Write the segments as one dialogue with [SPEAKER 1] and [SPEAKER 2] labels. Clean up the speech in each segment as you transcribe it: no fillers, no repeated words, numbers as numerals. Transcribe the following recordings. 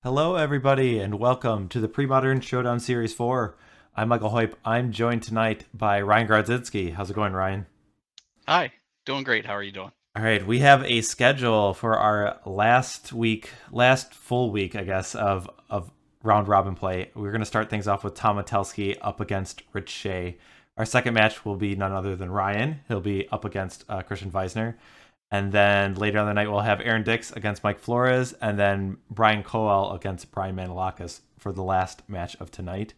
[SPEAKER 1] Hello, everybody, and welcome to the Premodern Showdown Series 4. I'm Michael Hoyp. I'm joined tonight by Ryan Grodzinski. How's it going, Ryan?
[SPEAKER 2] Hi, doing great. How are you doing?
[SPEAKER 1] All right, we have a schedule for our last full week, I guess, of round robin play. We're going to start things off with Tom Metelsky up against Rich Shay. Our second match will be none other than Ryan. He'll be up against Christian Weisner. And then later on the night, we'll have Aaron Dix against Mike Flores, and then Brian Coel against Brian Manolakis for the last match of tonight.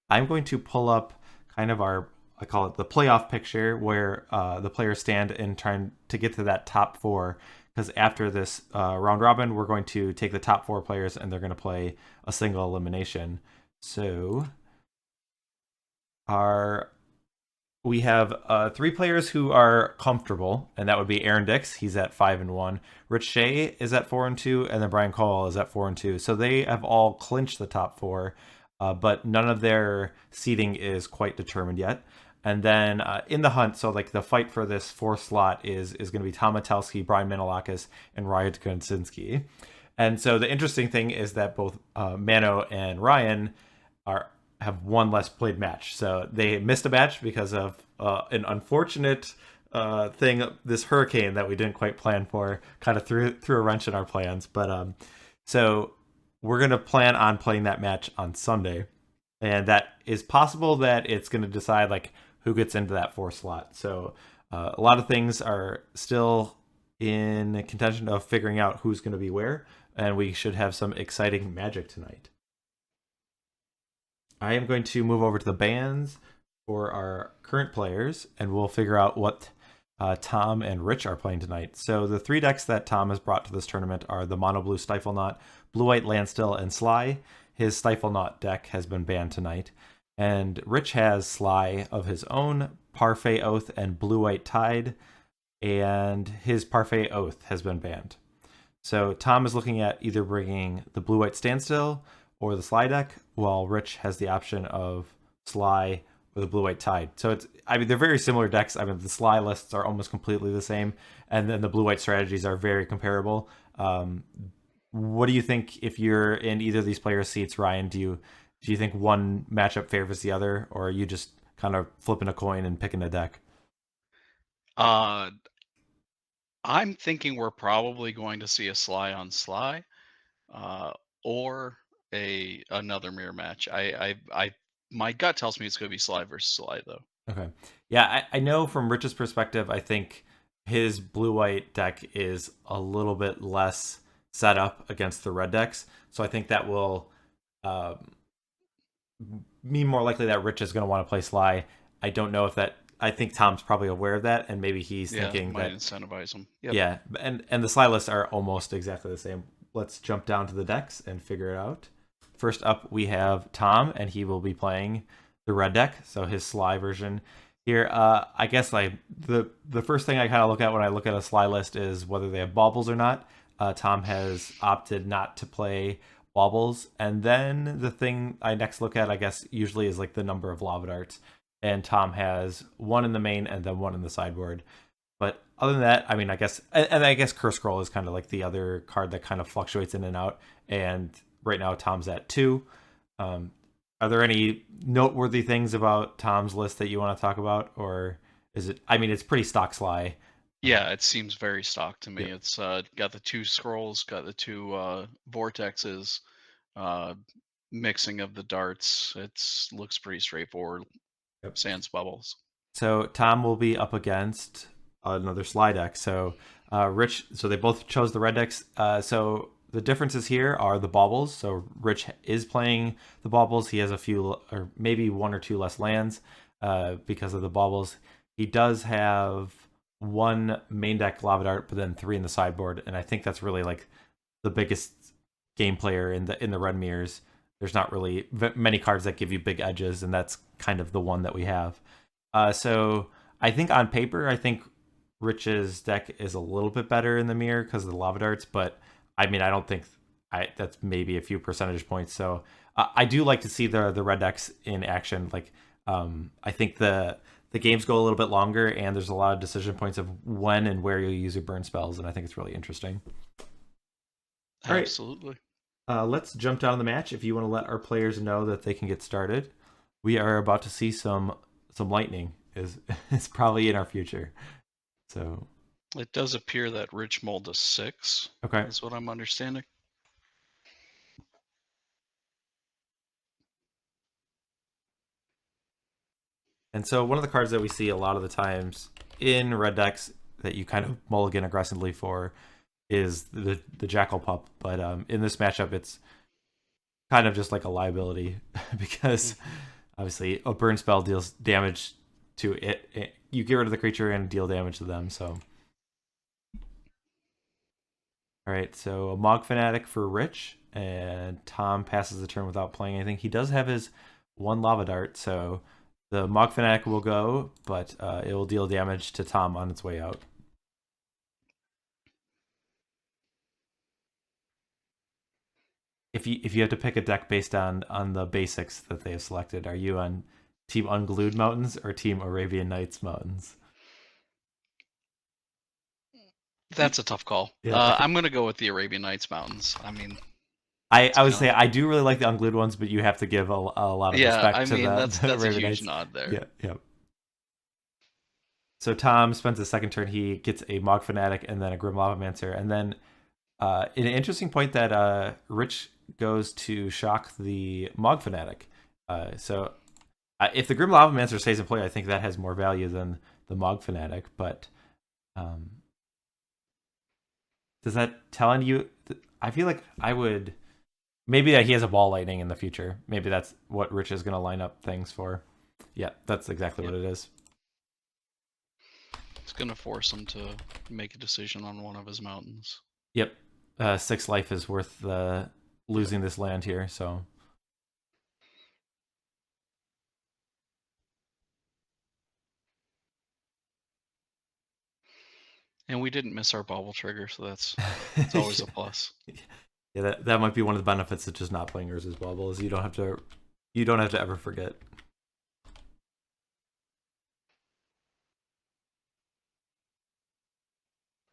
[SPEAKER 1] I'm going to pull up kind of I call it the playoff picture, where the players stand in trying to get to that top four. Because after this round robin, we're going to take the top four players and they're going to play a single elimination. So our we have three players who are comfortable, and that would be Aaron Dix. He's at 5-1. Rich Shea is at 4-2, and then Brian Cole is at 4-2. So they have all clinched the top four, but none of their seeding is quite determined yet. And then in the hunt, so like the fight for this fourth slot is going to be Tom Metelsky, Brian Manolakis, and Ryan Grodzinski. And so the interesting thing is that both Mano and Ryan are have one less played match. So they missed a match because of an unfortunate thing, this hurricane that we didn't quite plan for, kind of threw a wrench in our plans. But so we're gonna plan on playing that match on Sunday, and that is possible that it's gonna decide like who gets into that fourth slot. So a lot of things are still in contention of figuring out who's going to be where, and we should have some exciting magic tonight. I am going to move over to the bands for our current players, and we'll figure out what Tom and Rich are playing tonight. So the three decks that Tom has brought to this tournament are the Mono Blue Stifle Knot, Blue White Landstill, and Sly. His Stifle Knot deck has been banned tonight. And Rich has Sly of his own, Parfait Oath, and Blue White Tide, and his Parfait Oath has been banned. So Tom is looking at either bringing the Blue White Standstill or the Sly deck, while Rich has the option of Sly or the Blue White Tide. So they're very similar decks. I mean, the Sly lists are almost completely the same, and then the Blue White strategies are very comparable. What do you think if you're in either of these players' seats, Ryan? Do you think one matchup favors the other, or are you just kind of flipping a coin and picking a deck?
[SPEAKER 2] Uh, I'm thinking we're probably going to see a Sly on Sly, uh, or a another mirror match. My gut tells me it's going to be Sly versus Sly, though.
[SPEAKER 1] Okay. Yeah, I know from Rich's perspective, I think his blue white deck is a little bit less set up against the red decks. So I think that will um, mean more likely that Rich is going to want to play Sly. I don't know if that. I think Tom's probably aware of that, and maybe he's
[SPEAKER 2] Yeah,
[SPEAKER 1] thinking
[SPEAKER 2] might
[SPEAKER 1] that
[SPEAKER 2] incentivize them. Yep.
[SPEAKER 1] yeah, and the Sly lists are almost exactly the same. Let's jump down to the decks and figure it out. First up, we have Tom, and he will be playing the red deck, so his Sly version. Here, I guess like the first thing I kind of look at when I look at a Sly list is whether they have baubles or not. Tom has opted not to play baubles, and then the thing I next look at, I guess, usually is like the number of lava darts. And Tom has one in the main and then one in the sideboard. But other than that, I mean, I guess, and I guess Curse Scroll is kind of like the other card that kind of fluctuates in and out. And right now, Tom's at two. Um, are there any noteworthy things about Tom's list that you want to talk about, or is it? I mean, it's pretty stock Sly.
[SPEAKER 2] Yeah, it seems very stock to me.
[SPEAKER 1] Yeah.
[SPEAKER 2] It's got the two scrolls, got the two vortexes, uh, mixing of the darts. It's looks pretty straightforward.
[SPEAKER 1] Yep.
[SPEAKER 2] Sans bubbles.
[SPEAKER 1] So Tom will be up against another Sly deck. So Rich, so they both chose the red decks. So the differences here are the baubles. So Rich is playing the baubles. He has a few, or maybe one or two less lands because of the baubles. He does have one main deck Lava Dart, but then three in the sideboard, and I think that's really like the biggest game player in the red mirrors. There's not really many cards that give you big edges, and that's kind of the one that we have. So I think on paper, I think Rich's deck is a little bit better in the mirror because of the lava darts, but I mean, I don't think that's maybe a few percentage points. So I do like to see the red decks in action. Like I think the games go a little bit longer, and there's a lot of decision points of when and where you'll use your burn spells, and I think it's really interesting. All right,
[SPEAKER 2] Absolutely.
[SPEAKER 1] Let's jump down the match. If you want to let our players know that they can get started, we are about to see some lightning. Is probably in our future. So
[SPEAKER 2] It does appear that Rich mulled a 6.
[SPEAKER 1] okay.
[SPEAKER 2] Is what I'm understanding.
[SPEAKER 1] And so one of the cards that we see a lot of the times in red decks that you kind of mulligan aggressively for is the Jackal Pup. But in this matchup, it's kind of just like a liability because obviously a burn spell deals damage to it. You get rid of the creature and deal damage to them. So all right, so a Mog Fanatic for Rich, and Tom passes the turn without playing anything. He does have his one Lava Dart, so the Mog Fanatic will go, but it will deal damage to Tom on its way out. If you have to pick a deck based on the basics that they have selected, are you on Team Unglued Mountains or Team Arabian Nights Mountains?
[SPEAKER 2] That's a tough call.
[SPEAKER 1] Yeah,
[SPEAKER 2] I'm going to go with the Arabian Nights Mountains. I mean,
[SPEAKER 1] I would
[SPEAKER 2] you know,
[SPEAKER 1] say I do really like the unglued ones, but you have to give a lot of
[SPEAKER 2] yeah, I
[SPEAKER 1] respect to
[SPEAKER 2] mean
[SPEAKER 1] the
[SPEAKER 2] that's a
[SPEAKER 1] Arabian
[SPEAKER 2] huge
[SPEAKER 1] Nights.
[SPEAKER 2] nod there.
[SPEAKER 1] Yeah, yeah. So Tom spends his second turn. He gets a Mog Fanatic and then a Grim Lavamancer, and then an interesting point that Rich goes to shock the Mog Fanatic. So if the Grim Lavamancer stays in play, I think that has more value than the Mog Fanatic. But um, does that tell you? I feel like I would. Maybe that he has a Ball Lightning in the future. Maybe that's what Rich is going to line up things for. Yeah, that's exactly
[SPEAKER 2] Yep.
[SPEAKER 1] what it is.
[SPEAKER 2] It's going to force him to make a decision on one of his mountains.
[SPEAKER 1] Yep, 6 life is worth losing this land here. So
[SPEAKER 2] And we didn't miss our bobble trigger, so it's always a plus.
[SPEAKER 1] yeah, that might be one of the benefits of just not playing Urza's Bubble is you don't have to ever forget.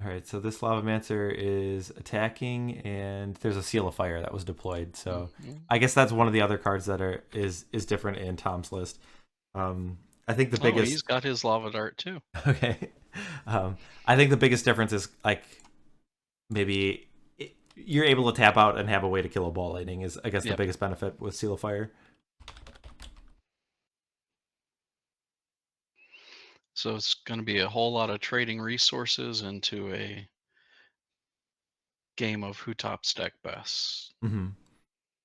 [SPEAKER 1] All right, so this Lavamancer is attacking, and there's a Seal of Fire that was deployed. So I guess that's one of the other cards that is different in Tom's list. I think the biggest.
[SPEAKER 2] He's got his lava dart too.
[SPEAKER 1] Okay, I think the biggest difference is like maybe you're able to tap out and have a way to kill a Ball Lightning is I guess the biggest benefit with Seal of Fire.
[SPEAKER 2] So it's going to be a whole lot of trading resources into a game of who tops deck best.
[SPEAKER 1] Mm-hmm.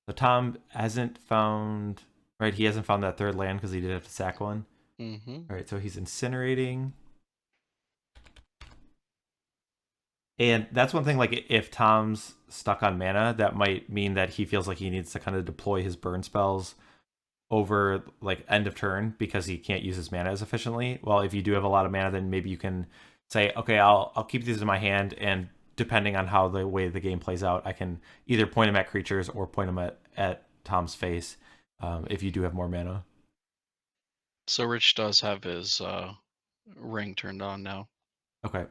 [SPEAKER 1] So Tom hasn't found right. He hasn't found that third land because he did have to sack one.
[SPEAKER 2] Mm-hmm.
[SPEAKER 1] All right, so he's incinerating, and that's one thing. Like if Tom's stuck on mana, that might mean that he feels like he needs to kind of deploy his burn spells over like end of turn because he can't use his mana as efficiently. Well, if you do have a lot of mana, then maybe you can say, okay, I'll keep these in my hand, and depending on how the way the game plays out, I can either point them at creatures or point them at Tom's face if you do have more mana.
[SPEAKER 2] So Rich does have his ring turned on now.
[SPEAKER 1] Okay.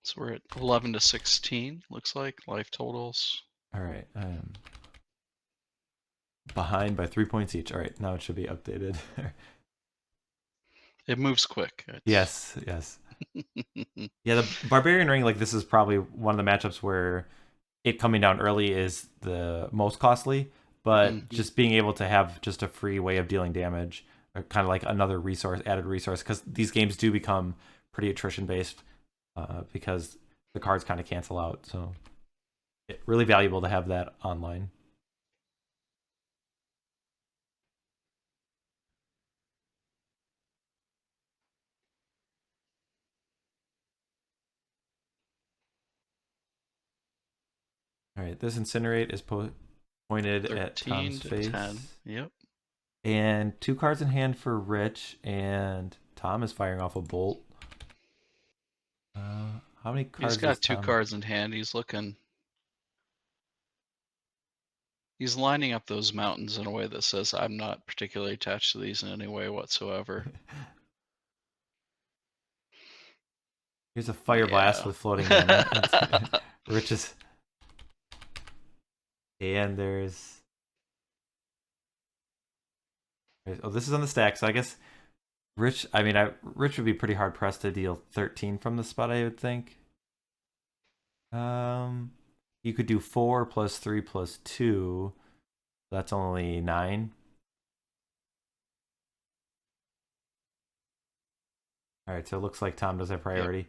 [SPEAKER 2] So we're at 11 to 16, looks like, life totals.
[SPEAKER 1] All right. Behind by 3 points each. All right, now it should be updated.
[SPEAKER 2] It moves quick.
[SPEAKER 1] Yes. Yeah, the Barbarian Ring, like this is probably one of the matchups where it coming down early is the most costly, but just being able to have just a free way of dealing damage, or kind of like another added resource, because these games do become pretty attrition based because the cards kind of cancel out. So really valuable to have that online. All right, this Incinerate is pointed at
[SPEAKER 2] 13
[SPEAKER 1] Tom's
[SPEAKER 2] to
[SPEAKER 1] face.
[SPEAKER 2] 10. Yep.
[SPEAKER 1] And 2 cards in hand for Rich, and Tom is firing off a bolt. How many cards?
[SPEAKER 2] He's got 2 cards in hand. He's looking. He's lining up those mountains in a way that says, I'm not particularly attached to these in any way whatsoever.
[SPEAKER 1] Here's a fire blast
[SPEAKER 2] Yeah.
[SPEAKER 1] with floating mana. Rich is, and oh, this is on the stack, so I guess Rich. I mean, Rich would be pretty hard pressed to deal 13 from the spot, I would think. Um, you could do 4 + 3 + 2. That's only 9. All right, so it looks like Tom does have
[SPEAKER 2] Yep.
[SPEAKER 1] priority.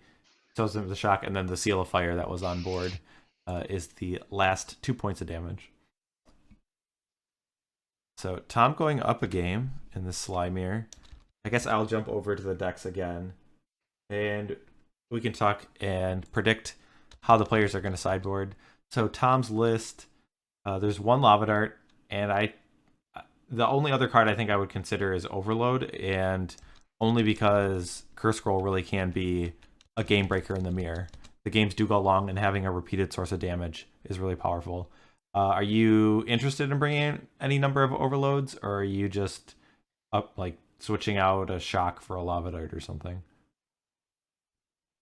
[SPEAKER 1] Shows him the shock, and then the seal of fire that was on board is the last 2 points of damage. So Tom going up a game in the Slimere. I guess I'll jump over to the decks again, and we can talk and predict how the players are going to sideboard. So Tom's list, there's one Lava Dart, and the only other card I think I would consider is Overload, and only because Curse Scroll really can be a game breaker in the mirror. The games do go long, and having a repeated source of damage is really powerful. Are you interested in bringing in any number of overloads, or are you just up like switching out a shock for a lava dart or something?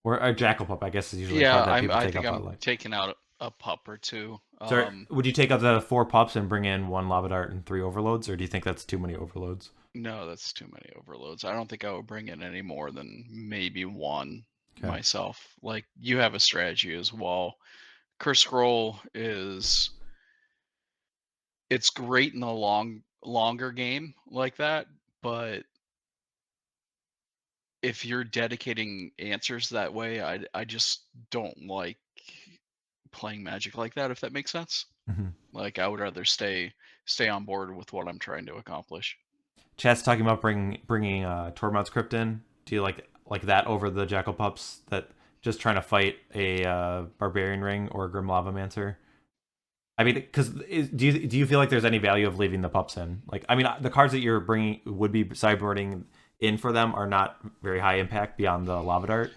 [SPEAKER 1] Or a jackal pup, I guess, is usually a
[SPEAKER 2] Yeah,
[SPEAKER 1] card that people
[SPEAKER 2] I
[SPEAKER 1] take
[SPEAKER 2] think
[SPEAKER 1] up
[SPEAKER 2] I'm
[SPEAKER 1] out like.
[SPEAKER 2] taking out a pup or two.
[SPEAKER 1] So would you take out the 4 pups and bring in one lava dart and 3 overloads, or do you think that's too many overloads?
[SPEAKER 2] No, that's too many overloads. I don't think I would bring in any more than maybe one
[SPEAKER 1] Okay.
[SPEAKER 2] myself. Like, you have a strategy as well. Curse Scroll is it's great in a longer game like that, but if you're dedicating answers that way, I just don't like playing Magic like that, if that makes sense.
[SPEAKER 1] Mm-hmm.
[SPEAKER 2] Like, I would rather stay on board with what I'm trying to accomplish.
[SPEAKER 1] Chat's talking about bringing Tormod's Crypt in. Do you like that over the jackal pups that just trying to fight a barbarian ring or a grim lavamancer? I mean, because do you feel like there's any value of leaving the pups in? Like, I mean, the cards that you're bringing would be sideboarding in for them are not very high impact beyond the lava dart.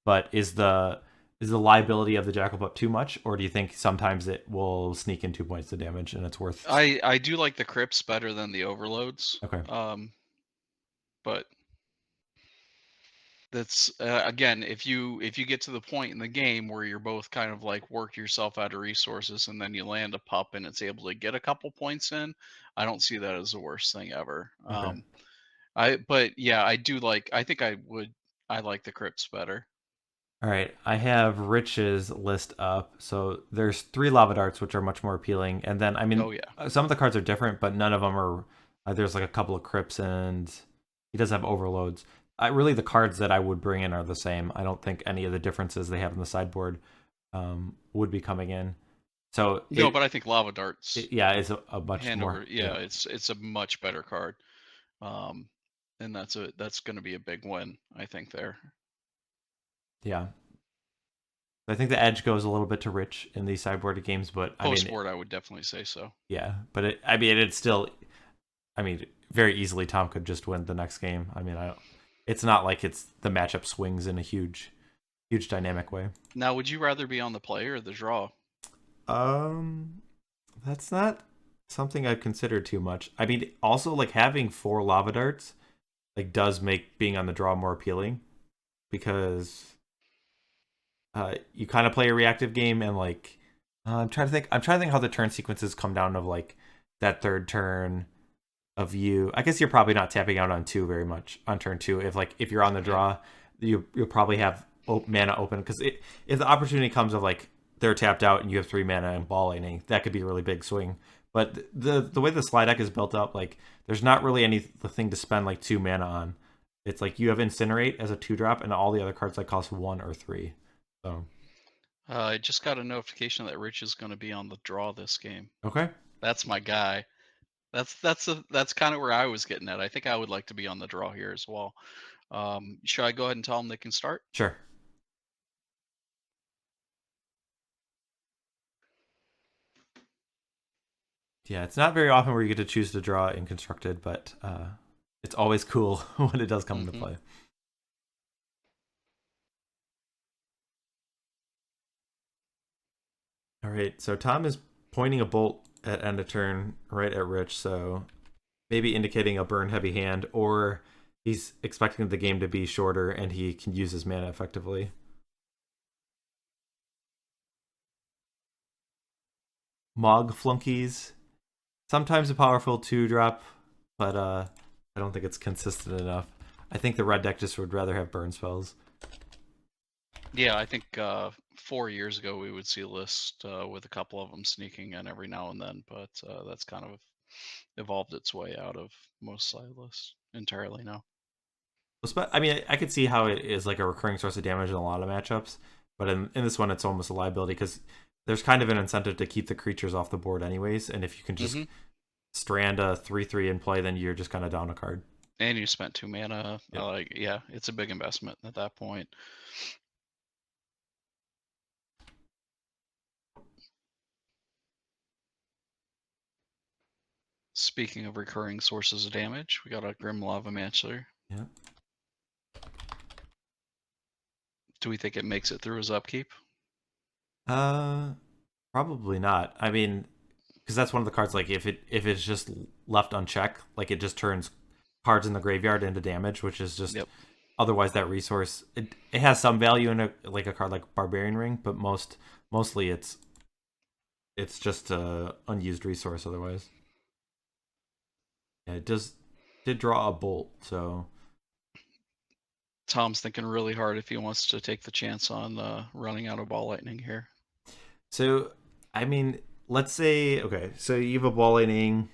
[SPEAKER 1] But is the liability of the jackal pup too much, or do you think sometimes it will sneak in 2 points of damage and it's worth?
[SPEAKER 2] I do like the crypts better than the overloads.
[SPEAKER 1] Okay,
[SPEAKER 2] But that's again, if you get to the point in the game where you're both kind of like work yourself out of resources and then you land a pup and it's able to get a couple points in, I don't see that as the worst thing ever.
[SPEAKER 1] okay.
[SPEAKER 2] But yeah, I think I like the crypts better.
[SPEAKER 1] All right, I have Rich's list up. So there's 3 lava darts, which are much more appealing, and then I mean
[SPEAKER 2] Oh yeah.
[SPEAKER 1] some of the cards are different, but none of them are. There's like a couple of crypts, and he does have overloads. Really, the cards that I would bring in are the same. I don't think any of the differences they have in the sideboard would be coming in. So
[SPEAKER 2] No, but I think Lava Darts
[SPEAKER 1] yeah, it's a much
[SPEAKER 2] hand
[SPEAKER 1] more
[SPEAKER 2] over, yeah,
[SPEAKER 1] yeah
[SPEAKER 2] it's a much better card. Um, and that's going to be a big win, I think there.
[SPEAKER 1] yeah. I think the edge goes a little bit to Rich in these sideboarded games, but I
[SPEAKER 2] Post
[SPEAKER 1] mean
[SPEAKER 2] board, I would definitely say so.
[SPEAKER 1] yeah, but I mean it's still I mean, very easily Tom could just win the next game. I mean, I don't, it's not like it's the matchup swings in a huge dynamic way.
[SPEAKER 2] Now, would you rather be on the play or the draw?
[SPEAKER 1] Um, that's not something I've considered too much. I mean, also like having 4 lava darts like does make being on the draw more appealing because you kind of play a reactive game and like I'm trying to think how the turn sequences come down of like that third turn of you. I guess you're probably not tapping out on 2 very much on turn 2. If you're on the
[SPEAKER 2] Yep.
[SPEAKER 1] draw, you'll probably have mana open because if the opportunity comes of like they're tapped out and you have 3 mana and ball laning, that could be a really big swing. But the way the slide deck is built up, like there's not really anything to spend like 2 mana on. It's like you have Incinerate as a 2 drop, and all the other cards like cost 1 or 3. So
[SPEAKER 2] I just got a notification that Rich is going to be on the draw this game.
[SPEAKER 1] okay,
[SPEAKER 2] That's my guy. That's kind of where I was getting at. I think I would like to be on the draw here as well. Should I go ahead and tell them they can start?
[SPEAKER 1] sure. Yeah, it's not very often where you get to choose to draw in constructed, but it's always cool when it does come into
[SPEAKER 2] Hmm.
[SPEAKER 1] play. All right, so Tom is pointing a bolt at end of turn right at Rich, so maybe indicating a burn heavy hand, or he's expecting the game to be shorter and he can use his mana effectively. Mog Flunkies. Sometimes a powerful 2-drop, but I don't think it's consistent enough. I think the red deck just would rather have burn spells.
[SPEAKER 2] Yeah, I think 4 years ago we would see a list with a couple of them sneaking in every now and then, but that's kind of evolved its way out of most side lists entirely now.
[SPEAKER 1] I mean, I could see how it is like a recurring source of damage in a lot of matchups, but in this one, it's almost a liability because there's kind of an incentive to keep the creatures off the board anyways, and if you can just strand a 3/3 in play, then you're just kind of down a card.
[SPEAKER 2] And you spent 2 mana.
[SPEAKER 1] Yep.
[SPEAKER 2] Yeah, it's a big investment at that point. Speaking of recurring sources of damage, we got a Grim Lava Mancer.
[SPEAKER 1] Yeah.
[SPEAKER 2] Do we think it makes it through his upkeep?
[SPEAKER 1] Probably not. I mean, because that's one of the cards. Like, if it's just left unchecked, like it just turns cards in the graveyard into damage, which is just otherwise that resource. It has some value in a card like Barbarian Ring, but mostly it's just a unused resource otherwise. Yeah, did draw a bolt, so
[SPEAKER 2] Tom's thinking really hard if he wants to take the chance on running out of ball lightning here.
[SPEAKER 1] So, I mean, let's say okay. So you have a ball lightning.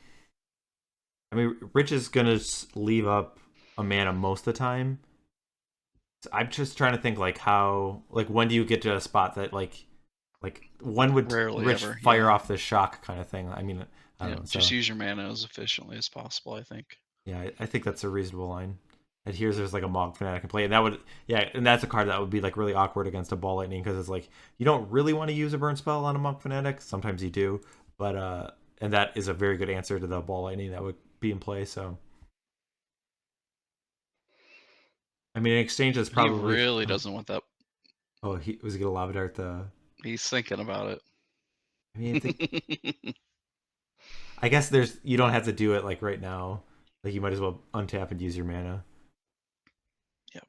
[SPEAKER 1] I mean, Rich is gonna leave up a mana most of the time. So I'm just trying to think like how like when do you get to a spot that like when would
[SPEAKER 2] Rarely
[SPEAKER 1] Rich
[SPEAKER 2] ever,
[SPEAKER 1] fire off this shock kind of thing? I mean, I don't know.
[SPEAKER 2] Just
[SPEAKER 1] So
[SPEAKER 2] use your mana as efficiently as possible, I think.
[SPEAKER 1] yeah, I think that's a reasonable line. And here's there's like a Mog Fanatic can play, and that would and that's a card that would be like really awkward against a Ball Lightning because it's like you don't really want to use a burn spell on a Monk Fanatic. Sometimes you do, but and that is a very good answer to the Ball Lightning that would be in play. So I mean, in exchange is
[SPEAKER 2] He
[SPEAKER 1] probably
[SPEAKER 2] really doesn't want that.
[SPEAKER 1] oh he was he gonna Lava Dart the.
[SPEAKER 2] He's thinking about
[SPEAKER 1] I mean,
[SPEAKER 2] it.
[SPEAKER 1] I guess there's you don't have to do it like right now. Like you might as well untap and use your mana.
[SPEAKER 2] Yep.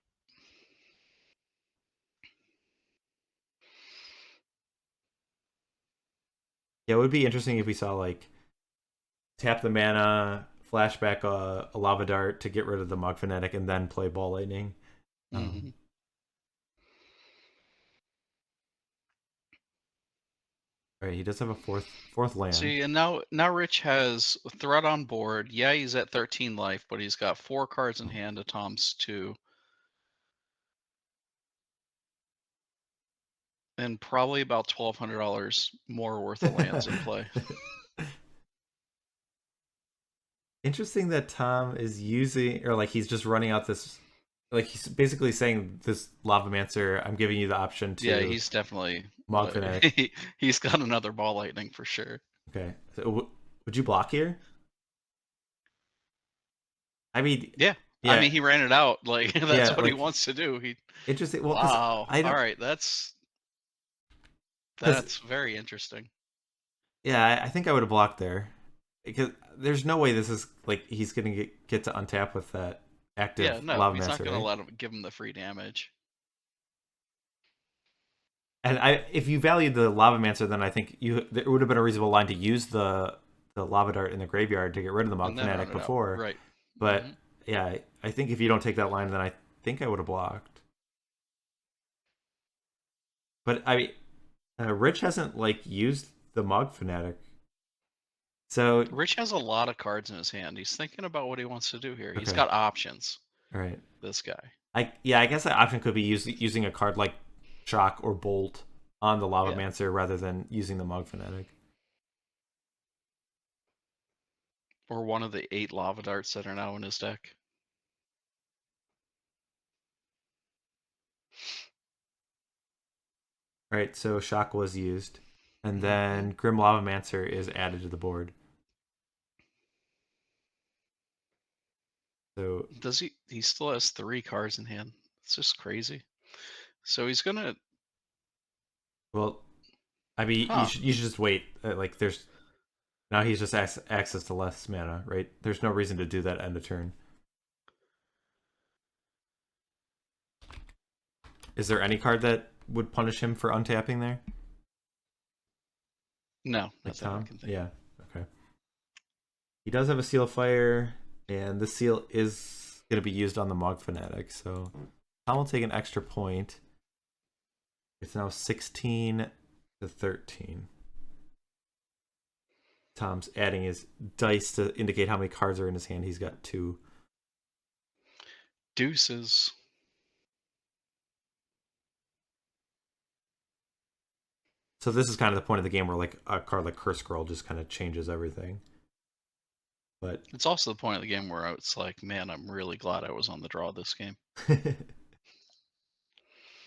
[SPEAKER 1] Yeah, it would be interesting if we saw like tap the mana, flashback a lava dart to get rid of the Mog Fanatic, and then play Ball Lightning.
[SPEAKER 2] Mm-hmm.
[SPEAKER 1] Right, he does have a fourth land.
[SPEAKER 2] See, and now Rich has a threat on board. Yeah, he's at 13 life, but he's got 4 cards in hand to Tom's 2. And probably about $1,200 more worth of lands in play.
[SPEAKER 1] Interesting that Tom is using, or like he's just running out this, like he's basically saying this Lavamancer, I'm giving you the option to.
[SPEAKER 2] Yeah, he's definitely
[SPEAKER 1] Mog Fanatic.
[SPEAKER 2] he's got another ball lightning for sure.
[SPEAKER 1] Okay, so would you block here? I mean,
[SPEAKER 2] Yeah.
[SPEAKER 1] yeah,
[SPEAKER 2] I mean, he ran it out. Like that's
[SPEAKER 1] yeah,
[SPEAKER 2] what he
[SPEAKER 1] like
[SPEAKER 2] wants to do.
[SPEAKER 1] interesting. Well, because
[SPEAKER 2] Wow.
[SPEAKER 1] I don't.
[SPEAKER 2] All right, that's very interesting.
[SPEAKER 1] Yeah, I think I would have blocked there because there's no way this is like he's gonna get to untap with that
[SPEAKER 2] Yeah,
[SPEAKER 1] active
[SPEAKER 2] no,
[SPEAKER 1] Lava
[SPEAKER 2] he's not
[SPEAKER 1] Mancer,
[SPEAKER 2] going to
[SPEAKER 1] right?
[SPEAKER 2] let him give him the free damage.
[SPEAKER 1] And if you valued the Lava Mancer, then I think it would have been a reasonable line to use the Lava Dart in the graveyard to get rid of the Mog
[SPEAKER 2] And then run
[SPEAKER 1] Fanatic
[SPEAKER 2] it out.
[SPEAKER 1] before.
[SPEAKER 2] Right.
[SPEAKER 1] But
[SPEAKER 2] Mm-hmm.
[SPEAKER 1] yeah, I think if you don't take that line, then I think I would have blocked. But Rich hasn't like used the Mog Fanatic, so
[SPEAKER 2] Rich has a lot of cards in his hand. He's thinking about what he wants to do here. He's
[SPEAKER 1] okay,
[SPEAKER 2] got options.
[SPEAKER 1] all right.
[SPEAKER 2] This guy.
[SPEAKER 1] I guess that option could be using a card like Shock or Bolt on the Lava
[SPEAKER 2] Yeah.
[SPEAKER 1] Mancer rather than using the Mog Fanatic.
[SPEAKER 2] Or one of the 8 lava darts that are now in his deck.
[SPEAKER 1] Right, so Shock was used, and
[SPEAKER 2] Mm-hmm.
[SPEAKER 1] then Grim Lava Mancer is added to the board. So
[SPEAKER 2] Does he? He still has 3 cards in hand. It's just crazy. So he's gonna.
[SPEAKER 1] well, I mean,
[SPEAKER 2] Huh.
[SPEAKER 1] you should just wait. Like there's now he's just access to less mana, right? There's no reason to do that end of turn. Is there any card that would punish him for untapping there?
[SPEAKER 2] No,
[SPEAKER 1] Like
[SPEAKER 2] nothing I
[SPEAKER 1] Tom?
[SPEAKER 2] can think of.
[SPEAKER 1] Yeah. Okay. He does have a Seal of Fire, and this seal is going to be used on the Mog Fanatic, so Tom will take an extra point. It's now 16 to 13. Tom's adding his dice to indicate how many cards are in his hand. He's got 2.
[SPEAKER 2] Deuces.
[SPEAKER 1] So this is kind of the point of the game where like a card like Curse Scroll just kind of changes everything. But
[SPEAKER 2] It's also the point of the game where it's like, man, I'm really glad I was on the draw this game.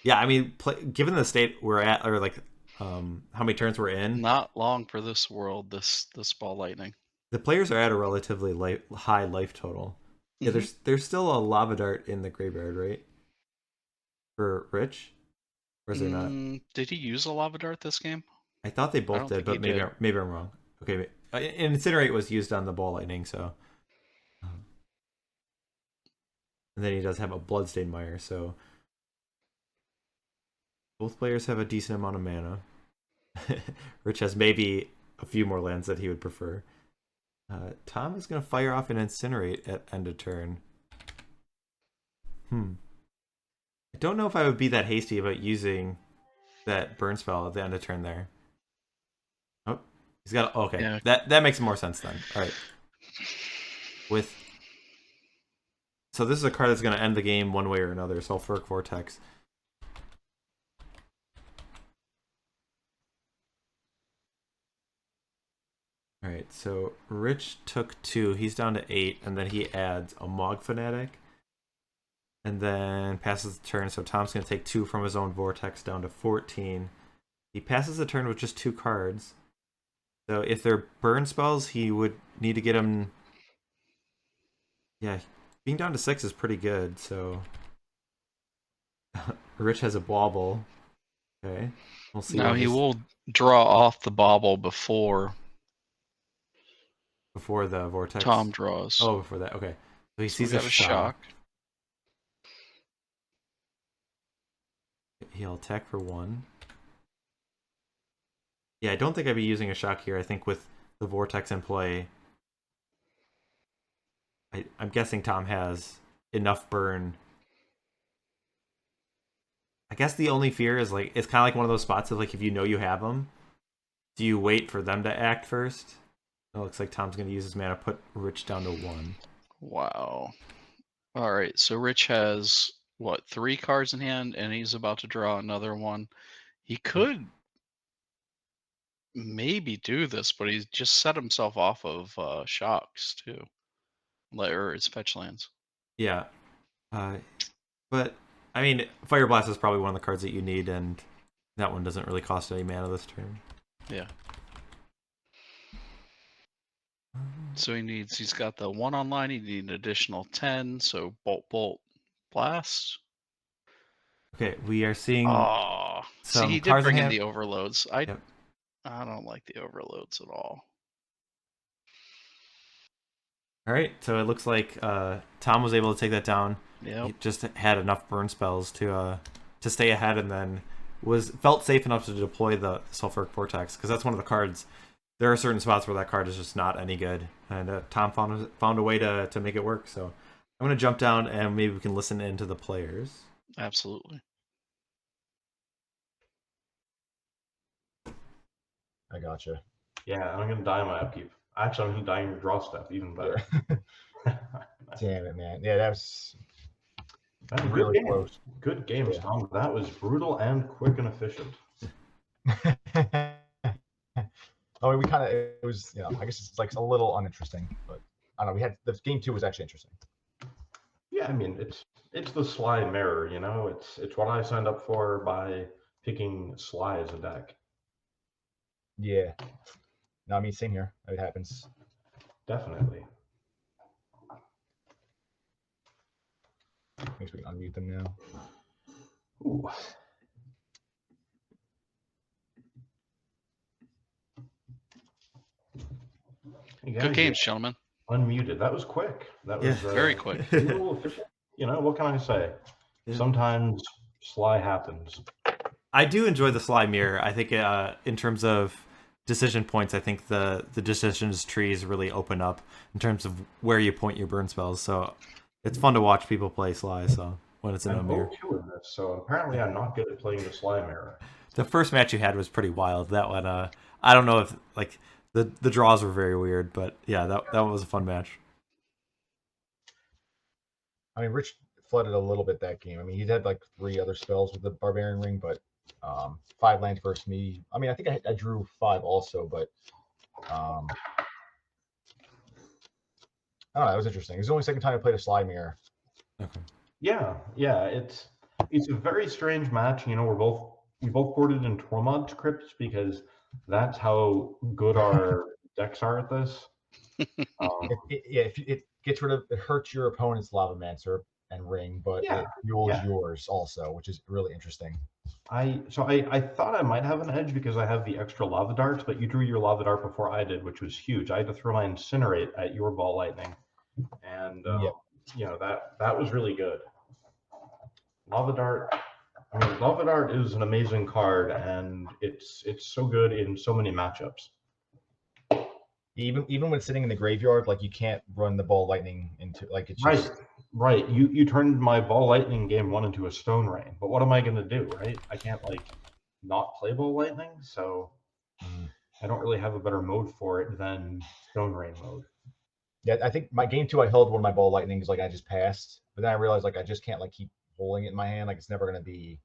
[SPEAKER 1] yeah, I mean, given the state we're at, or like how many turns we're in,
[SPEAKER 2] Not long for this world, this ball lightning.
[SPEAKER 1] the players are at a relatively high life total. Yeah,
[SPEAKER 2] Mm-hmm.
[SPEAKER 1] there's still a Lava Dart in the graveyard, right? For Rich, or is there not?
[SPEAKER 2] Did he use a lava dart this game?
[SPEAKER 1] I thought they
[SPEAKER 2] I
[SPEAKER 1] both
[SPEAKER 2] don't
[SPEAKER 1] did,
[SPEAKER 2] think he
[SPEAKER 1] but maybe
[SPEAKER 2] did.
[SPEAKER 1] maybe I'm wrong. Okay, Incinerate was used on the Ball Lightning, so. And then he does have a Bloodstained Mire, so both players have a decent amount of mana. Rich has maybe a few more lands that he would prefer. Tom is going to fire off an Incinerate at end of turn. I don't know if I would be that hasty about using that burn spell at the end of turn there. Oh, he's got. Okay,
[SPEAKER 2] Yeah.
[SPEAKER 1] that makes more sense then. All right. So this is a card that's going to end the game one way or another. Sulfuric Vortex. All right, so Rich took 2. He's down to 8, and then he adds a Mog Fanatic, and then passes the turn. So Tom's going to take 2 from his own Vortex down to 14. He passes the turn with just 2 cards. So if they're burn spells, he would need to get them. Yeah, being down to 6 is pretty good. So Rich has a Bauble. Okay, we'll see
[SPEAKER 2] Now
[SPEAKER 1] what
[SPEAKER 2] he
[SPEAKER 1] his
[SPEAKER 2] will draw off the bauble before
[SPEAKER 1] before the Vortex.
[SPEAKER 2] Tom draws.
[SPEAKER 1] Oh, before that. Okay, so he
[SPEAKER 2] So we
[SPEAKER 1] sees a
[SPEAKER 2] got a
[SPEAKER 1] shock.
[SPEAKER 2] shock.
[SPEAKER 1] He'll attack for 1. Yeah, I don't think I'd be using a shock here. I think with the Vortex in play, I'm guessing Tom has enough burn. I guess the only fear is like it's kind of like one of those spots of like if you know you have them, do you wait for them to act first? It looks like Tom's going to use his mana, put Rich down to 1.
[SPEAKER 2] Wow. All right, so Rich has what, 3 cards in hand, and he's about to draw another one. He could maybe do this, but he's just set himself off of shocks too, or his fetch lands.
[SPEAKER 1] Yeah, but I mean, Fire Blast is probably one of the cards that you need, and that one doesn't really cost any mana this turn.
[SPEAKER 2] Yeah. So he's got the 1 online, he needs an additional 10, so bolt, blast.
[SPEAKER 1] Okay, we are seeing
[SPEAKER 2] Oh, see,
[SPEAKER 1] some
[SPEAKER 2] he did
[SPEAKER 1] cards in
[SPEAKER 2] bring in
[SPEAKER 1] hand.
[SPEAKER 2] the overloads.
[SPEAKER 1] Yep.
[SPEAKER 2] I don't like the overloads at all.
[SPEAKER 1] All right, so it looks like Tom was able to take that down.
[SPEAKER 2] Yep.
[SPEAKER 1] He just had enough burn spells to stay ahead, and then felt safe enough to deploy the Sulfuric Vortex because that's one of the cards. There are certain spots where that card is just not any good, and Tom found a way to make it work. So I'm gonna jump down and maybe we can listen into the players.
[SPEAKER 2] Absolutely.
[SPEAKER 3] I gotcha.
[SPEAKER 4] Yeah, I'm gonna die on my upkeep. Actually, I'm gonna die on your draw step. Even better.
[SPEAKER 3] Damn it, man. Yeah, that was
[SPEAKER 4] That's
[SPEAKER 3] really
[SPEAKER 4] good
[SPEAKER 3] close.
[SPEAKER 4] Good games,
[SPEAKER 3] Yeah.
[SPEAKER 4] Tom. That was brutal and quick and efficient.
[SPEAKER 3] Oh, we kind of, it was, I guess it's like a little uninteresting, but I don't know. The game 2 was actually interesting.
[SPEAKER 4] Yeah, I mean it's the Sly mirror, It's what I signed up for by picking Sly as a deck.
[SPEAKER 3] Yeah. No, I mean, same here. It happens.
[SPEAKER 4] Definitely.
[SPEAKER 3] I guess we can unmute them now.
[SPEAKER 4] Ooh.
[SPEAKER 2] Good games, gentlemen.
[SPEAKER 4] Unmuted. That was quick. That was
[SPEAKER 2] very quick.
[SPEAKER 4] A little efficient. What can I say?
[SPEAKER 1] Yeah.
[SPEAKER 4] Sometimes Sly happens.
[SPEAKER 1] I do enjoy the Sly Mirror. I think in terms of decision points, I think the decisions trees really open up in terms of where you point your burn spells. So it's fun to watch people play Sly. So when it's in a
[SPEAKER 4] I'm
[SPEAKER 1] mirror,
[SPEAKER 4] 0-2 in this, so apparently I'm not good at playing the Sly Mirror.
[SPEAKER 1] the first match you had was pretty wild. That one, I don't know if like the draws were very weird, but yeah, that was a fun match.
[SPEAKER 3] I mean, Rich flooded a little bit that game. I mean, he had like 3 other spells with the Barbarian Ring, but 5 lands versus me. I mean, I think I drew 5 also, but I don't know. It was interesting. It was the only second time I played a Sly Mirror.
[SPEAKER 1] Okay.
[SPEAKER 4] Yeah, it's a very strange match. You know, we both boarded in Tormod scripts because that's how good our decks are at this.
[SPEAKER 3] It gets rid of, it hurts your opponent's Lavamancer and Ring, but it fuels yours also, which is really interesting.
[SPEAKER 4] I thought I might have an edge because I have the extra lava darts, but you drew your lava dart before I did, which was huge. I had to throw my Incinerate at your ball lightning, and you know, that was really good. Lava dart. I mean, lava dart is an amazing card, and it's so good in so many matchups.
[SPEAKER 3] Even when sitting in the graveyard, like you can't run the ball lightning into like it's just
[SPEAKER 4] right. You turned my ball lightning game 1 into a stone rain, but what am I gonna do, right? I can't like not play ball lightning, so I don't really have a better mode for it than stone rain mode.
[SPEAKER 3] Yeah, I think my game 2 I held one of my ball lightnings, like I just passed, but then I realized like I just can't like keep holding it in my hand, like it's never gonna be,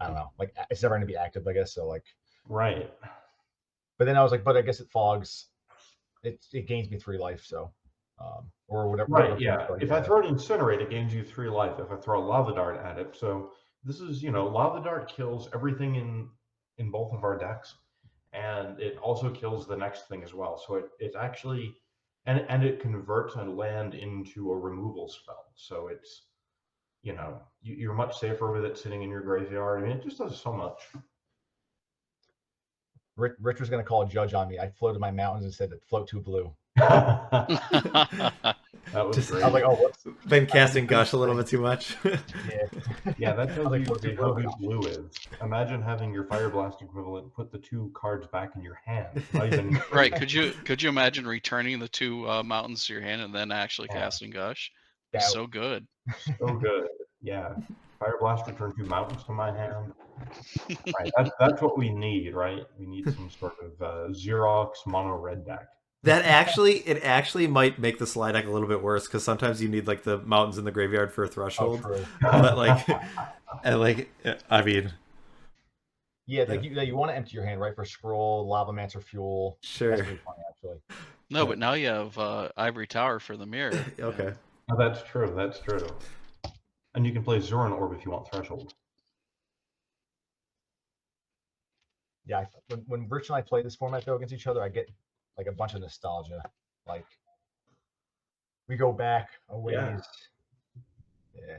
[SPEAKER 3] I don't know, like it's never gonna be active, I guess. So like
[SPEAKER 4] right.
[SPEAKER 3] But then I was like, but I guess it fogs. It gains me 3 life, so or whatever.
[SPEAKER 4] Right, yeah. If I throw an Incinerate, it gains you 3 life. If I throw a Lava Dart at it, so this is, you know, Lava Dart kills everything in both of our decks, and it also kills the next thing as well. So it's actually, and it converts a land into a removal spell. So it's, you know, you're much safer with it sitting in your graveyard. I mean, it just does so much.
[SPEAKER 3] Rich was going to call a judge on me. I floated my mountains and said that float to blue.
[SPEAKER 4] That was
[SPEAKER 1] Just,
[SPEAKER 4] great.
[SPEAKER 3] I was like, oh, whoops.
[SPEAKER 1] Been casting Gush a little bit too much.
[SPEAKER 4] Yeah, that tells
[SPEAKER 3] like,
[SPEAKER 4] you how good blue is. Imagine having your Fire Blast equivalent put the 2 cards back in your hand. Not even
[SPEAKER 2] Right? Could you imagine returning the 2 mountains to your hand and then actually casting Gush?
[SPEAKER 3] Yeah.
[SPEAKER 2] So good.
[SPEAKER 4] So good. Yeah. Fire Blast return 2 mountains to my hand. Right. That's what we need, right? We need some sort of Xerox mono red deck.
[SPEAKER 1] That actually might make the slide deck a little bit worse because sometimes you need like the mountains in the graveyard for a threshold.
[SPEAKER 3] Oh,
[SPEAKER 1] but like, and like, I mean,
[SPEAKER 3] yeah, like you want to empty your hand, right? For scroll, Lavamancer, fuel.
[SPEAKER 1] Sure.
[SPEAKER 3] That's really funny, actually.
[SPEAKER 2] No, but now you have Ivory Tower for the mirror.
[SPEAKER 1] Okay.
[SPEAKER 4] Oh, that's true. That's true. And you can play Zoran Orb if you want threshold.
[SPEAKER 3] Yeah, when Rich and I play this format though against each other, I get like a bunch of nostalgia. Like we go back a ways. Yeah.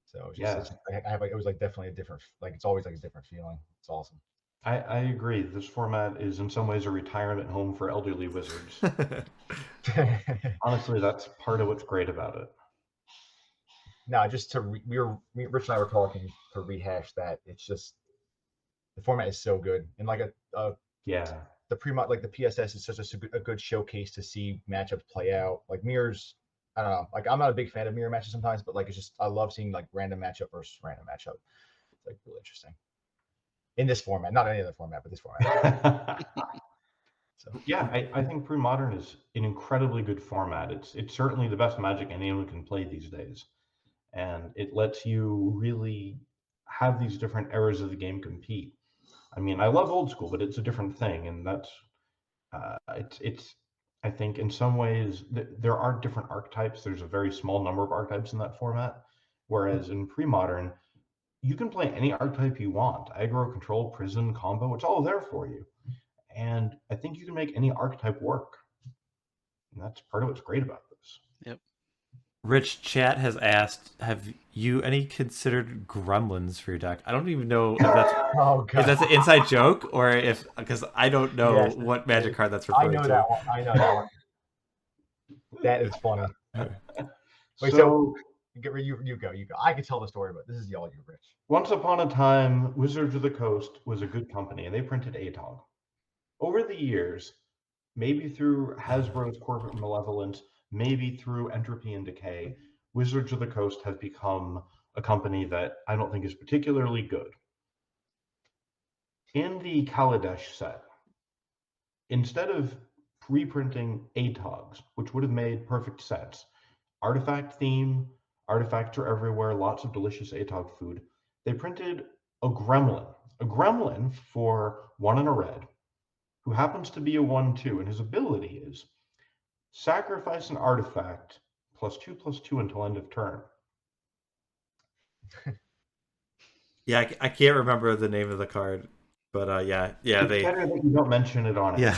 [SPEAKER 3] So it's just, I have like, it was like definitely a different, like it's always like a different feeling. It's awesome.
[SPEAKER 4] I agree. This format is in some ways a retirement home for elderly wizards. Honestly, that's part of what's great about it.
[SPEAKER 3] No, just to Rich and I were talking to rehash that. It's just the format is so good, and like the pre-mod, like the PSS is such a good showcase to see matchups play out. Like mirrors, I don't know. Like I'm not a big fan of mirror matches sometimes, but like it's just I love seeing like random matchup versus random matchup. It's like really interesting in this format, not any other format, but this format.
[SPEAKER 4] So yeah, I think Premodern is an incredibly good format. It's certainly the best Magic anyone can play these days, and it lets you really have these different eras of the game compete. I mean, I love old school, but it's a different thing, and that's it's. I think in some ways there are different archetypes. There's a very small number of archetypes in that format, whereas in Premodern, you can play any archetype you want. Aggro, control, prison, combo, it's all there for you. And I think you can make any archetype work. And that's part of what's great about this.
[SPEAKER 2] Yep.
[SPEAKER 1] Rich Chat has asked, have you any considered gremlins for your deck? I don't even know if that's if that's an inside joke or if, because I don't know what Magic card that's referring to.
[SPEAKER 3] I know that one. That is funny. Wait,
[SPEAKER 4] so
[SPEAKER 3] you go. I can tell the story, but this is all you, Rich.
[SPEAKER 4] Once upon a time, Wizards of the Coast was a good company, and they printed ATOG. over the years, maybe through Hasbro's corporate malevolence, maybe through entropy and decay, Wizards of the Coast has become a company that I don't think is particularly good. In the Kaladesh set, instead of reprinting ATOGs, which would have made perfect sense, artifact theme, artifacts are everywhere, lots of delicious ATOG food, they printed a gremlin for 1 and a red, who happens to be a 1/2, and his ability is sacrifice an artifact +2/+2 until end of turn.
[SPEAKER 1] Yeah, I can't remember the name of the card, but yeah,
[SPEAKER 4] It's
[SPEAKER 1] they.
[SPEAKER 4] better that you don't mention it on it.
[SPEAKER 1] Yeah,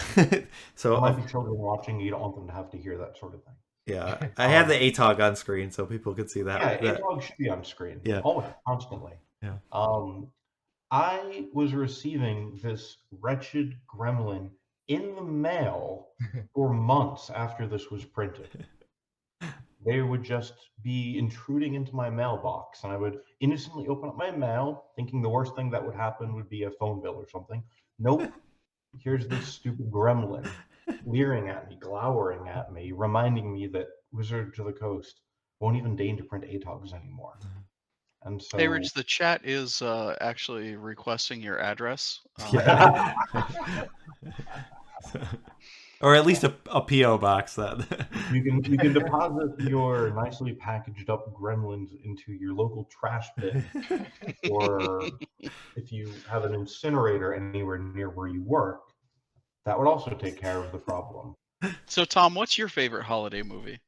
[SPEAKER 1] so
[SPEAKER 4] There might be children watching. You don't want them to have to hear that sort of thing.
[SPEAKER 1] yeah, I have the ATOG on screen so people could see that.
[SPEAKER 4] Yeah, ATOG should be on screen.
[SPEAKER 1] Yeah.
[SPEAKER 4] Always, constantly.
[SPEAKER 1] Yeah.
[SPEAKER 4] I was receiving this wretched gremlin in the mail for months after this was printed. They would just be intruding into my mailbox, and I would innocently open up my mail, thinking the worst thing that would happen would be a phone bill or something. Nope. Here's this stupid gremlin leering at me, glowering at me, reminding me that Wizards of the Coast won't even deign to print ATOGs anymore. And so,
[SPEAKER 2] Hey, Rich, the chat is actually requesting your address.
[SPEAKER 1] Or at least a PO box that
[SPEAKER 4] you can deposit your nicely packaged up gremlins into your local trash bin, or if you have an incinerator anywhere near where you work, that would also take care of the problem.
[SPEAKER 2] So, Tom, what's your favorite holiday movie?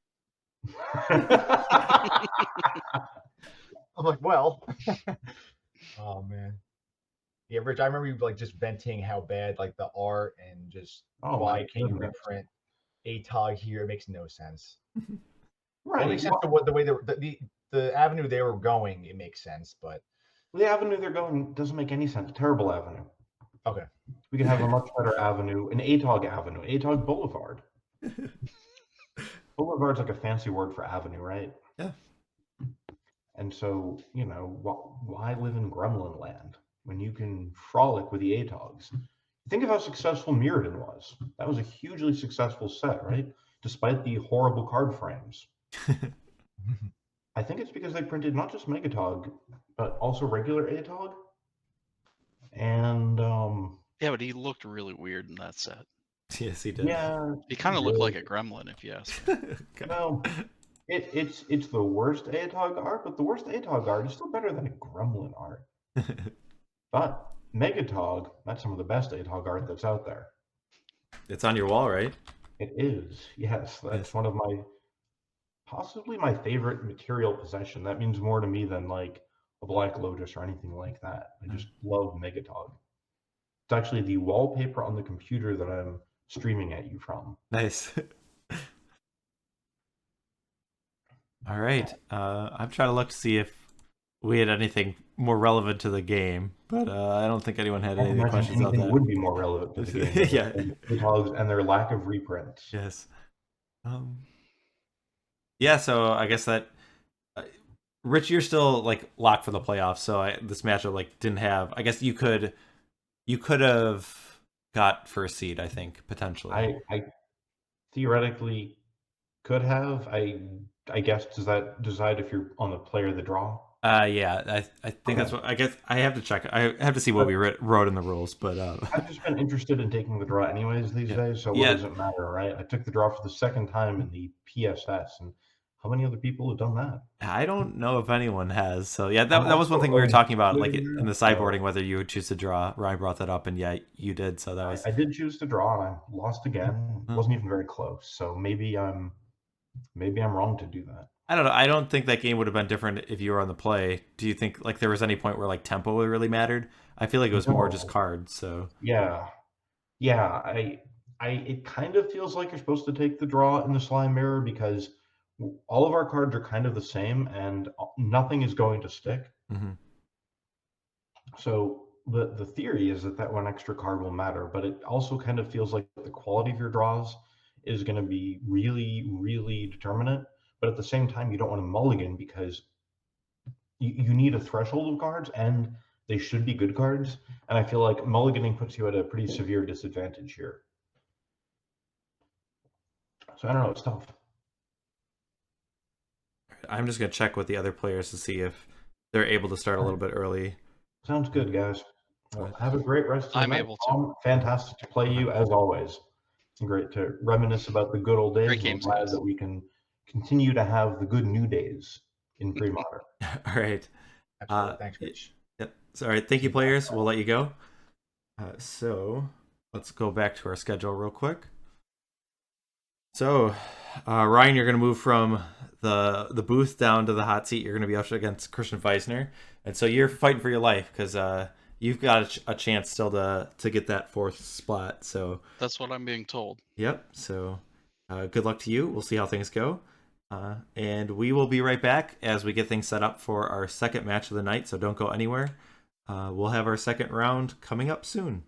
[SPEAKER 3] I'm like, well, oh man, yeah, Rich. I remember you like just venting how bad like the art and just why can't you reprint ATOG here? It makes no sense.
[SPEAKER 4] Right.
[SPEAKER 3] It makes sense the way the avenue they were going. It makes sense, but
[SPEAKER 4] the avenue they're going doesn't make any sense. Terrible avenue.
[SPEAKER 3] Okay.
[SPEAKER 4] We can have a much better avenue, an ATOG avenue, ATOG Boulevard. Boulevard's like a fancy word for avenue, right?
[SPEAKER 1] Yeah.
[SPEAKER 4] And so, you know, why live in Gremlin Land when you can frolic with the ATOGs? Think of how successful Mirrodin was. That was a hugely successful set, right? Despite the horrible card frames. I think it's because they printed not just Megatog, but also regular ATOG. And
[SPEAKER 2] yeah, but he looked really weird in that set.
[SPEAKER 1] Yes, he did.
[SPEAKER 4] Yeah,
[SPEAKER 2] he kind of looked like a gremlin, if you ask me.
[SPEAKER 4] Well, it's the worst ATOG art, but the worst ATOG art is still better than a gremlin art. But Megatog, that's some of the best ATOG art that's out there.
[SPEAKER 1] It's on your wall, right?
[SPEAKER 4] It is, yes. That's one of possibly my favorite material possession. That means more to me than like a Black Lotus or anything like that. I just love Megatog. It's actually the wallpaper on the computer that I'm streaming at you from.
[SPEAKER 1] Nice. All right. I'm trying to look to see if we had anything more relevant to the game, but I don't think anyone had any questions about that.
[SPEAKER 4] Would be more relevant to the game.
[SPEAKER 1] Yeah.
[SPEAKER 4] And their lack of reprints.
[SPEAKER 1] Yes. Yeah, so I guess that Rich, you're still like locked for the playoffs, so this matchup like didn't have. I guess you could have got first seed, I think, potentially.
[SPEAKER 4] I theoretically could have. I guess does that decide if you're on the player of the draw?
[SPEAKER 1] Yeah, I think that's what. I guess I have to check. I have to see what we wrote in the rules, but
[SPEAKER 4] I've just been interested in taking the draw anyways these days. So what does it matter, right? I took the draw for the second time in the PSS, and how many other people have done that?
[SPEAKER 1] I don't know if anyone has. So yeah, that was one thing we were talking about, like in the sideboarding, whether you would choose to draw. Ryan brought that up, and yeah, you did. So that was.
[SPEAKER 4] I did choose to draw, and I lost again. It wasn't even very close. So maybe I'm wrong to do that.
[SPEAKER 1] I don't know. I don't think that game would have been different if you were on the play. Do you think like there was any point where like tempo really mattered? I feel like it was more just cards. So
[SPEAKER 4] yeah. It kind of feels like you're supposed to take the draw in the Slime Mirror because all of our cards are kind of the same and nothing is going to stick.
[SPEAKER 1] Mm-hmm.
[SPEAKER 4] So the theory is that one extra card will matter, but it also kind of feels like the quality of your draws is going to be really, really determinant. But at the same time, you don't want to mulligan because you need a threshold of cards, and they should be good cards. And I feel like mulliganing puts you at a pretty severe disadvantage here. So I don't know, it's tough.
[SPEAKER 1] I'm just going to check with the other players to see if they're able to start a little bit early.
[SPEAKER 4] Sounds good, guys. Well, have a great rest of the
[SPEAKER 2] I'm
[SPEAKER 4] night.
[SPEAKER 2] able to.
[SPEAKER 4] Tom, fantastic to play you as always. It's great to reminisce about the good old days.
[SPEAKER 2] Great
[SPEAKER 4] I'm
[SPEAKER 2] games,
[SPEAKER 4] glad
[SPEAKER 2] guys.
[SPEAKER 4] that we can continue to have the good new days in pre-modern.
[SPEAKER 1] All right.
[SPEAKER 3] Absolutely. Thanks, Rich.
[SPEAKER 1] Yep. So, all right. Thank you, players. We'll let you go. So let's go back to our schedule real quick. So, Ryan, you're going to move from the booth down to the hot seat. You're going to be up against Christian Feisner, and so you're fighting for your life because you've got a chance still to get that fourth spot. So
[SPEAKER 2] That's what I'm being told.
[SPEAKER 1] yep. So good luck to you. We'll see how things go, and we will be right back as we get things set up for our second match of the night. So don't go anywhere. We'll have our second round coming up soon.